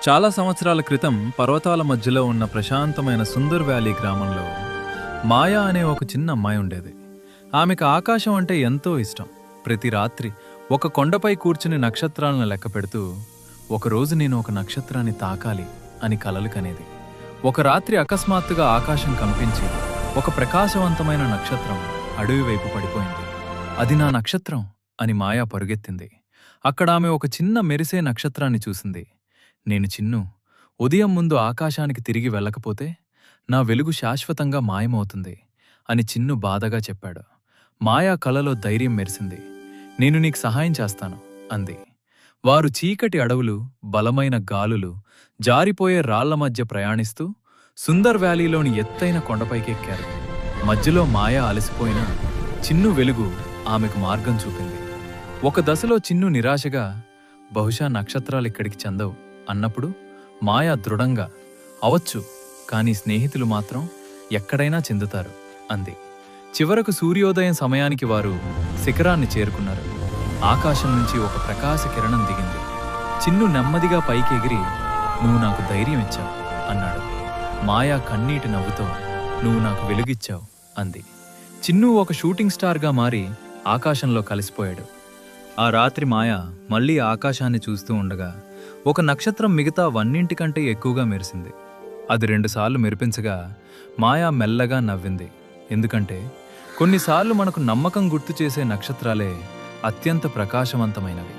చాలా సంవత్సరాల క్రితం పర్వతాల మధ్యలో ఉన్న ప్రశాంతమైన సుందర్ వ్యాలీ గ్రామంలో మాయా అనే ఒక చిన్న అమ్మాయి ఉండేది. ఆమెకు ఆకాశం అంటే ఎంతో ఇష్టం. ప్రతి రాత్రి ఒక కొండపై కూర్చుని నక్షత్రాలను లెక్క పెడుతూ, ఒకరోజు నేను ఒక నక్షత్రాన్ని తాకాలి అని కలలు కనేది. ఒక రాత్రి అకస్మాత్తుగా ఆకాశం కంపించి ఒక ప్రకాశవంతమైన నక్షత్రం అడవి వైపు పడిపోయింది. అది నా నక్షత్రం అని మాయా పరుగెత్తింది. అక్కడ ఆమె ఒక చిన్న మెరిసే నక్షత్రాన్ని చూసింది. నేను చిన్ను, ఉదయం ముందు ఆకాశానికి తిరిగి వెళ్ళకపోతే నా వెలుగు శాశ్వతంగా మాయమవుతుంది అని చిన్ను బాధగా చెప్పాడు. మాయా కలలో ధైర్యం మెరిసింది. నేను నీకు సహాయం చేస్తాను అంది. వారు చీకటి అడవులు, బలమైన గాలులు, జారిపోయే రాళ్ల మధ్య ప్రయాణిస్తూ సుందర్ వ్యాలీలోని ఎత్తైన కొండపైకెక్కారు. మధ్యలో మాయా అలసిపోయినా చిన్ను వెలుగు ఆమెకు మార్గం చూపింది. ఒక దశలో చిన్ను నిరాశగా, బహుశా నక్షత్రాలిక్కడికి చెందవు అన్నప్పుడు మాయా దృఢంగా, అవచ్చు, కానీ స్నేహితులు మాత్రం ఎక్కడైనా చెందుతారు అంది. చివరకు సూర్యోదయం సమయానికి వారు శిఖరాన్ని చేరుకున్నారు. ఆకాశం నుంచి ఒక ప్రకాశ కిరణం దిగింది. చిన్ను నెమ్మదిగా పైకి ఎగిరి, నువ్వు నాకు ధైర్యం ఇచ్చావు అన్నాడు. మాయా కన్నీటి నవ్వుతో, నువ్వు నాకు వెలుగిచ్చావు అంది. చిన్ను ఒక షూటింగ్ స్టార్గా మారి ఆకాశంలో కలిసిపోయాడు. ఆ రాత్రి మాయా మళ్లీ ఆకాశాన్ని చూస్తూ ఉండగా ఒక నక్షత్రం మిగతావన్నింటికంటే ఎక్కువగా మెరిసింది. అది 2 సార్లు మెరిపించగా మాయా మెల్లగా నవ్వింది. ఎందుకంటే కొన్నిసార్లు మనకు నమ్మకం గుర్తు చేసే నక్షత్రాలే అత్యంత ప్రకాశవంతమైనవి.